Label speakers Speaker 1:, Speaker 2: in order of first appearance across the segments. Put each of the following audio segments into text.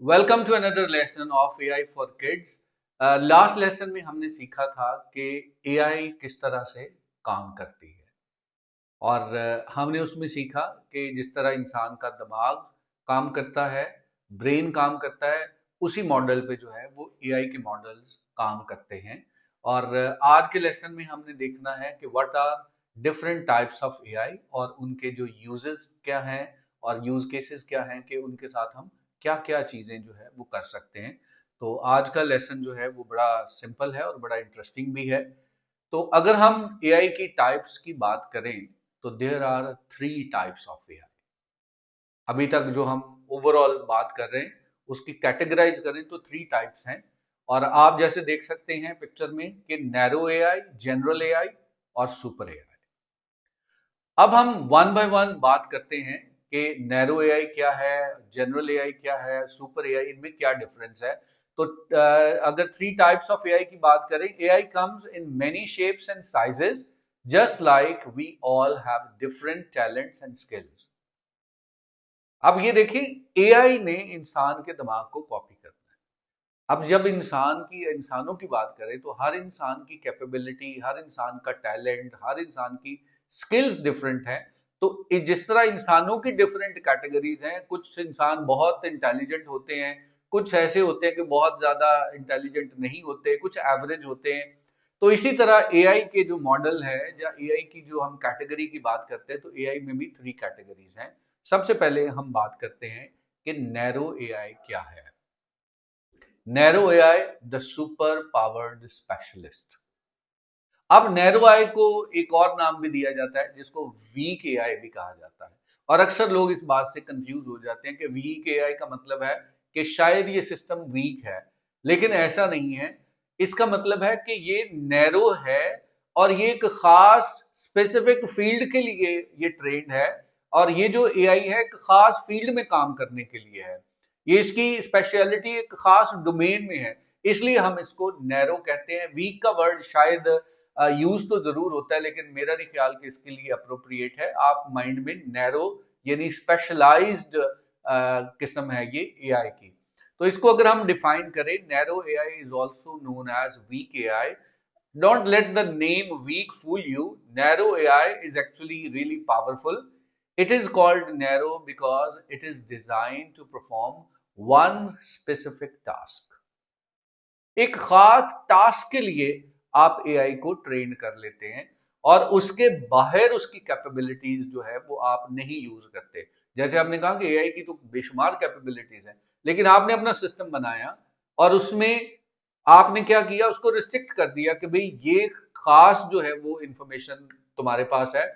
Speaker 1: Welcome to another lesson of AI for kids. Last lesson में हमने सीखा था कि एआई किस तरह से काम करती है और हमने उसमें सीखा कि जिस तरह इंसान का दिमाग काम करता है, ब्रेन काम करता है, उसी मॉडल पे जो है वो एआई के मॉडल्स काम करते हैं। और आज के लेसन में हमने देखना है कि what are different types of AI और उनके जो यूजेस क्या हैं और यूज केसेस क्या हैं कि उनके साथ हम क्या क्या चीजें जो है वो कर सकते हैं। तो आज का लेसन जो है वो बड़ा सिंपल है और बड़ा इंटरेस्टिंग भी है। तो अगर हम एआई की टाइप्स की बात करें तो there are three types of AI. अभी तक जो हम ओवरऑल बात कर रहे हैं उसकी कैटेगराइज करें तो थ्री टाइप्स हैं। और आप जैसे देख सकते हैं पिक्चर में कि नैरो एआई, जनरल एआई और सुपर एआई। अब हम वन बाय वन बात करते हैं कि नैरो एआई क्या है, जनरल एआई क्या है, सुपर एआई, इनमें क्या डिफरेंस है। तो अगर थ्री टाइप्स ऑफ एआई की बात करें, AI comes in many shapes and sizes just like we all have different talents and skills. अब ये देखिए, एआई ने इंसान के दिमाग को कॉपी करना है। अब जब इंसानों की बात करें तो हर इंसान की कैपेबिलिटी, हर इंसान का टैलेंट, हर इंसान की स्किल्स डिफरेंट है। तो जिस तरह इंसानों की डिफरेंट कैटेगरीज हैं, कुछ इंसान बहुत इंटेलिजेंट होते हैं, कुछ ऐसे होते हैं कि बहुत ज्यादा इंटेलिजेंट नहीं होते, कुछ एवरेज होते हैं। तो इसी तरह एआई के जो मॉडल है या एआई की जो हम कैटेगरी की बात करते हैं तो एआई में भी थ्री कैटेगरीज हैं। सबसे पहले हम बात करते हैं कि नैरो एआई क्या है। Narrow AI the super powered specialist. अब नैरो एआई को एक और नाम भी दिया जाता है जिसको वीक एआई भी कहा जाता है। और अक्सर लोग इस बात से कंफ्यूज हो जाते हैं कि वीक एआई का मतलब है कि शायद ये सिस्टम वीक है, लेकिन ऐसा नहीं है। इसका मतलब है कि ये नैरो है और ये एक खास स्पेसिफिक फील्ड के लिए ये ट्रेंड है। और ये जो एआई है एक खास फील्ड में काम करने के लिए है। ये इसकी स्पेशलिटी एक खास डोमेन में है, इसलिए हम इसको नैरो कहते हैं। वीक का वर्ड शायद यूज तो जरूर होता है, लेकिन मेरा नहीं ख्याल कि इसके लिए अप्रोप्रिएट है। आप माइंड में नैरो यानी स्पेशलाइज्ड किस्म है ये एआई की। तो इसको अगर हम डिफाइन करें, narrow AI is also known as weak AI. Don't let the name weak fool you. Narrow AI is actually really powerful. It is called narrow because it is design to perform one specific task. एक खास task के लिए आप AI को train कर लेते हैं और उसके बाहर उसकी कैपेबिलिटीज जो है वो आप नहीं यूज करते। जैसे आपने कहा कि एआई की तो बेशुमार कैपेबिलिटीज हैं, लेकिन आपने अपना सिस्टम बनाया और उसमें आपने क्या किया, उसको रिस्ट्रिक्ट कर दिया कि भाई ये खास जो है वो इंफॉर्मेशन तुम्हारे पास है,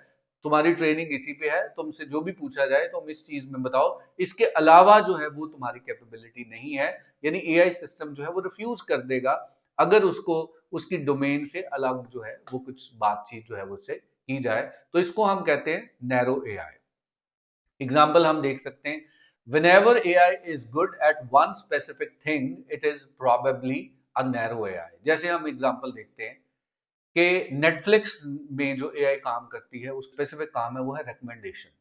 Speaker 1: तुम्हारी ट्रेनिंग इसी पे है, तुमसे जो भी पूछा जाए तुम इस चीज में बताओ, इसके अलावा जो है वो तुम्हारी कैपेबिलिटी नहीं है। यानी एआई सिस्टम जो है वो रिफ्यूज कर देगा अगर उसको उसकी डोमेन से अलग जो है वो कुछ बातचीत जो है वो उससे की जाए। तो इसको हम कहते हैं नैरो एआई। एग्जाम्पल हम देख सकते हैं, whenever AI is good at one specific thing, it is probably a narrow AI। जैसे हम एग्जाम्पल देखते हैं कि नेटफ्लिक्स में जो एआई काम करती है, उस स्पेसिफिक काम है वो है रिकमेंडेशन।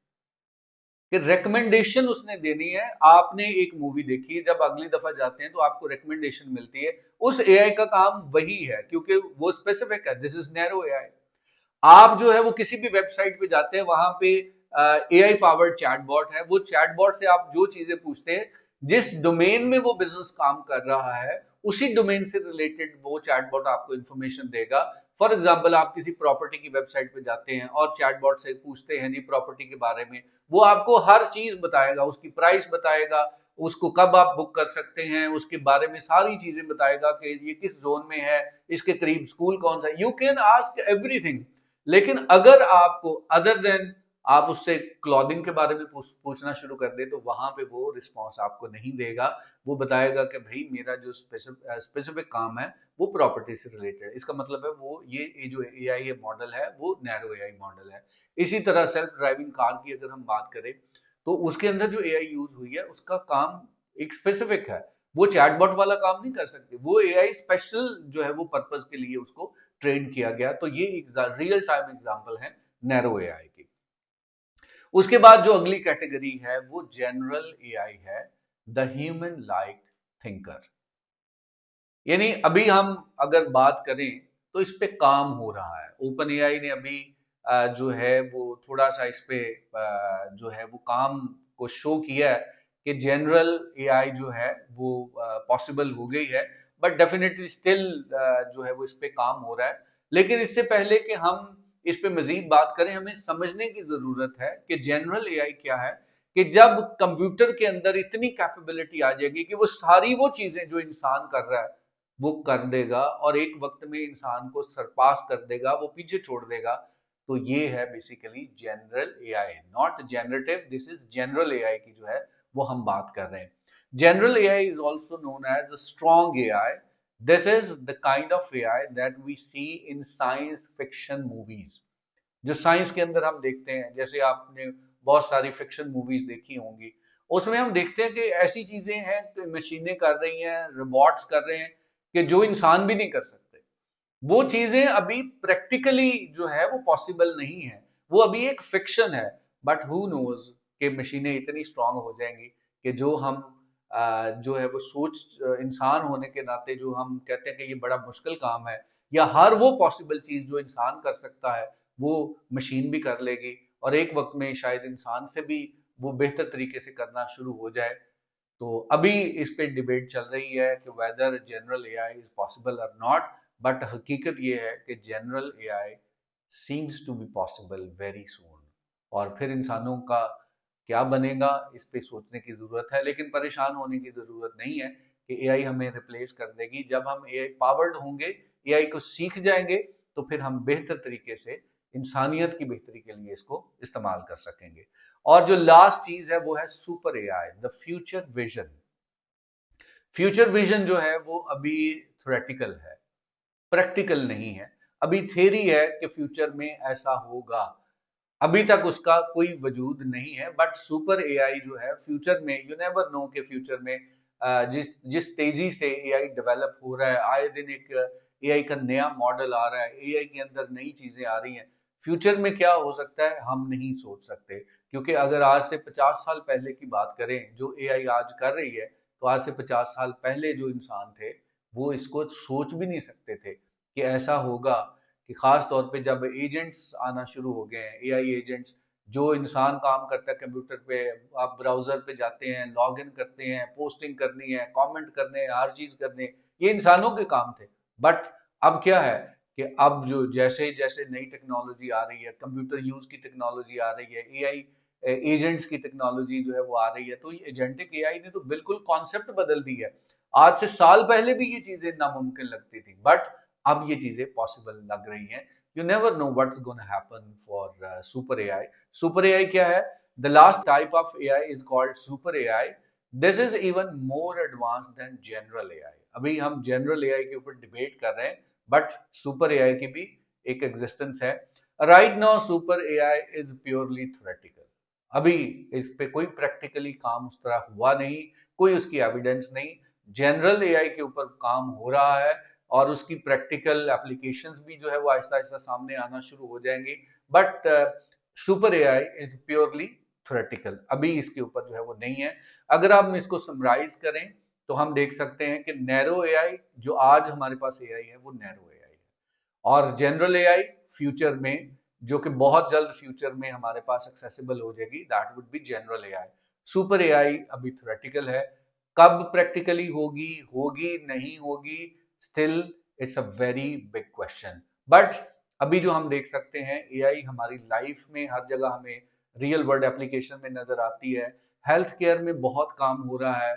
Speaker 1: कि रिकमेंडेशन उसने देनी है। आपने एक मूवी देखी है, जब अगली दफा जाते हैं तो आपको रिकमेंडेशन मिलती है। उस एआई का काम वही है क्योंकि वो स्पेसिफिक है। This is narrow AI. आप जो है वो किसी भी वेबसाइट पे जाते हैं, वहां पे एआई पावर्ड चैटबॉट है। वो चैटबॉट से आप जो चीजें पूछते हैं, जिस डोमेन में वो बिजनेस काम कर रहा है उसी डोमेन से रिलेटेड वो चैटबॉट आपको इंफॉर्मेशन देगा। फॉर एग्जांपल, आप किसी प्रॉपर्टी की वेबसाइट पे जाते हैं और चैटबॉट से पूछते हैं जी प्रॉपर्टी के बारे में, वो आपको हर चीज बताएगा, उसकी प्राइस बताएगा, उसको कब आप बुक कर सकते हैं, उसके बारे में सारी चीजें बताएगा कि ये किस जोन में है, इसके करीब स्कूल कौन सा। You can ask everything. लेकिन अगर आपको अदर देन आप उससे क्लॉथिंग के बारे में पूछना शुरू कर दे तो वहां पे वो रिस्पॉन्स आपको नहीं देगा। वो बताएगा कि भाई मेरा जो स्पेसिफिक काम है वो प्रॉपर्टी से रिलेटेड है। इसका मतलब है वो ये जो एआई मॉडल है वो नैरो एआई मॉडल है। इसी तरह सेल्फ ड्राइविंग कार की अगर हम बात करें तो उसके अंदर जो एआई यूज हुई है उसका काम एक स्पेसिफिक है। वो चैटबॉट वाला काम नहीं कर सकती। वो एआई स्पेशल जो है वो पर्पस के लिए उसको ट्रेन किया गया। तो ये एक रियल टाइम एग्जांपल है नैरो एआई की। उसके बाद जो अगली कैटेगरी है वो जनरल एआई है। The human like thinker. यानी अभी हम अगर बात करें तो इस पे काम हो रहा है। ओपन एआई ने अभी जो है वो थोड़ा सा इस पे जो है वो काम को शो किया है कि जनरल एआई जो है वो पॉसिबल हो गई है, बट डेफिनेटली स्टिल जो है वो इस पे काम हो रहा है। लेकिन इससे पहले कि हम इस पे मजीद बात करें, हमें समझने की जरूरत है कि जनरल एआई क्या है। कि जब कंप्यूटर के अंदर इतनी कैपेबिलिटी आ जाएगी कि वो सारी वो चीजें जो इंसान कर रहा है वो कर देगा और एक वक्त में इंसान को सरपास कर देगा, वो पीछे छोड़ देगा। तो ये है basically general AI, not generative, this is general AI की जो है वो हम बात कर रहे हैं। General AI is also known as strong AI. This is the kind of AI that we see in science fiction movies. जो साइंस के अंदर हम देखते हैं, जैसे आपने बहुत सारी फिक्शन मूवीज देखी होंगी, उसमें हम देखते हैं कि ऐसी चीजें हैं कि मशीनें कर रही हैं, रोबोट्स कर रहे हैं कि जो इंसान भी नहीं कर सकते। वो चीजें अभी प्रैक्टिकली जो है वो पॉसिबल नहीं है, वो अभी एक फिक्शन है। बट हु नोज कि मशीनें इतनी स्ट्रांग हो जाएंगी कि जो हम जो है वो सोच, इंसान होने के नाते जो हम कहते हैं कि ये बड़ा मुश्किल काम है, या हर वो पॉसिबल चीज जो इंसान कर सकता है वो मशीन भी कर लेगी, और एक वक्त में शायद इंसान से भी वो बेहतर तरीके से करना शुरू हो जाए। तो अभी इस पे डिबेट चल रही है कि whether general AI is possible और नॉट, बट हकीकत ये है कि general AI seems to be possible very soon. और फिर इंसानों का क्या बनेगा, इस पे सोचने की जरूरत है। लेकिन परेशान होने की जरूरत नहीं है कि एआई हमें रिप्लेस कर देगी। जब हम एआई पावर्ड होंगे, एआई को सीख जाएंगे, तो फिर हम बेहतर तरीके से इंसानियत की बेहतरी के लिए इसको इस्तेमाल कर सकेंगे। और जो लास्ट चीज है वो है super AI, the future vision. Future vision जो है वो अभी थ्योरेटिकल है, प्रैक्टिकल नहीं है। अभी थ्योरी है कि फ्यूचर में ऐसा होगा, अभी तक उसका कोई वजूद नहीं है। बट सुपर एआई जो है फ्यूचर में, यू नेवर नो के फ्यूचर में जिस जिस तेजी से एआई डेवलप हो रहा है, आए दिन एक एआई का नया मॉडल आ रहा है, एआई के अंदर नई चीजें आ रही हैं। फ्यूचर में क्या हो सकता है हम नहीं सोच सकते, क्योंकि अगर आज से 50 साल पहले की बात करें जो एआई आज कर रही है, तो आज से 50 साल पहले जो इंसान थे वो इसको सोच भी नहीं सकते थे कि ऐसा होगा। कि खास तौर पे जब एजेंट्स आना शुरू हो गए हैं, एआई एजेंट्स, जो इंसान काम करता है कंप्यूटर पे, आप ब्राउजर पे जाते हैं, लॉग इन करते हैं, पोस्टिंग करनी है, कमेंट करने हैं, हर चीज करनी है, ये इंसानों के काम थे। बट अब क्या है कि अब जो जैसे जैसे नई टेक्नोलॉजी आ रही है, कंप्यूटर यूज की टेक्नोलॉजी आ रही है, एआई एजेंट्स की टेक्नोलॉजी जो है वो आ रही है, तो एजेंटिक एआई ने तो बिल्कुल कॉन्सेप्ट बदल दी है। आज से साल पहले भी ये चीजें नामुमकिन लगती थी, बट अब ये चीजें पॉसिबल लग रही हैं। You never know what's gonna happen for super AI. Super AI क्या है? The last type of AI is called super AI. This is even more advance than general AI. अभी हम जनरल एआई के ऊपर debate कर रहे हैं, but super AI की भी एक एग्जिस्टेंस है। Right now super AI is purely theoretical. अभी इस पे कोई प्रैक्टिकली काम उस तरह हुआ नहीं, कोई उसकी एविडेंस नहीं। जनरल एआई के ऊपर काम हो रहा है और उसकी प्रैक्टिकल एप्लीकेशंस भी जो है वो आहिस्ता आहिस्ता सामने आना शुरू हो जाएंगी। But super AI is purely theoretical, अभी इसके ऊपर जो है वो नहीं है। अगर हम इसको समराइज करें तो हम देख सकते हैं कि नैरो एआई जो आज हमारे पास एआई है वो नैरो एआई है, और जनरल एआई फ्यूचर में, जो कि बहुत जल्द फ्यूचर में हमारे पास एक्सेसिबल हो जाएगी, that would be general AI. Super AI अभी थ्योरेटिकल है, कब प्रैक्टिकली होगी, होगी नहीं होगी, still it's a very big question. But अभी जो हम देख सकते हैं, एआई हमारी लाइफ में हर जगह हमें रियल वर्ल्ड एप्लीकेशन में नजर आती है। हेल्थ केयर में बहुत काम हो रहा है।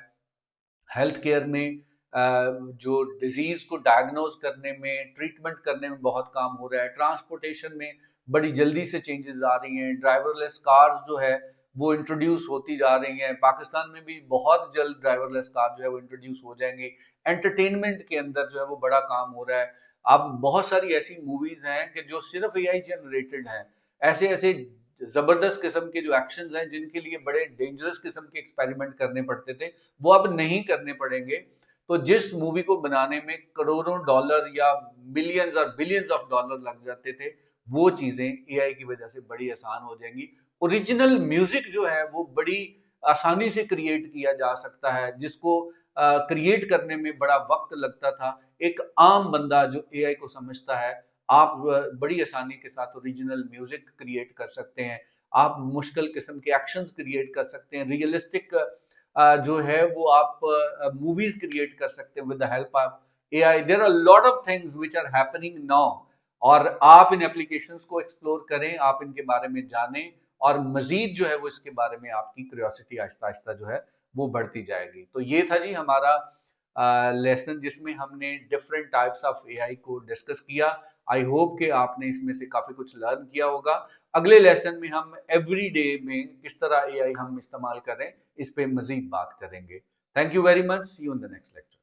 Speaker 1: हेल्थ केयर में जो डिजीज को डायग्नोज करने में, ट्रीटमेंट करने में बहुत काम हो रहा है। ट्रांसपोर्टेशन में बड़ी जल्दी से चेंजेस आ रही हैं। ड्राइवरलेस कार्स जो है वो इंट्रोड्यूस होती जा रही हैं। पाकिस्तान में भी बहुत जल्द ड्राइवरलेस कार जो है वो इंट्रोड्यूस हो जाएंगी। एंटरटेनमेंट के अंदर जो है वो बड़ा काम हो रहा है। अब बहुत सारी ऐसी मूवीज हैं कि जो सिर्फ एआई जनरेटेड हैं। ऐसे ऐसे जबरदस्त किस्म के जो एक्शंस हैं जिनके लिए बड़े डेंजरस किस्म के एक्सपेरिमेंट करने पड़ते थे, वो अब नहीं करने पड़ेंगे। तो जिस मूवी को बनाने में करोड़ों डॉलर या मिलियंस और बिलियंस ऑफ डॉलर लग जाते थे, वो चीजें एआई की वजह से बड़ी आसान हो जाएंगी। ओरिजिनल म्यूजिक जो है वो बड़ी आसानी से क्रिएट किया जा सकता है, जिसको क्रिएट करने में बड़ा वक्त लगता था, एक आम बंदा जो एआई को समझता है, आप बड़ी आसानी के साथ ओरिजिनल म्यूजिक क्रिएट कर सकते हैं, आप मुश्किल किस्म के एक्शंस क्रिएट कर सकते हैं, रियलिस्टिक जो है वो आप मूवीज क्रिएट कर सकते हैं with the help of AI. There are lot of things which are happening now, और आप इन एप्लीकेशंस को एक्सप्लोर करें, आप इनके बारे में जानें, और मजीद जो है वो इसके बारे में आपकी क्यूरियोसिटी आहिस्ता आहिस्ता जो है वो बढ़ती जाएगी। तो ये था जी हमारा लेसन, जिसमें हमने डिफरेंट टाइप्स ऑफ एआई को डिस्कस किया। आई होप कि आपने इसमें से काफी कुछ लर्न किया होगा। अगले लेसन में हम एवरी डे में किस तरह एआई हम इस्तेमाल करें, इस पे मजीद बात करेंगे। Thank you very much, see you in the next lecture.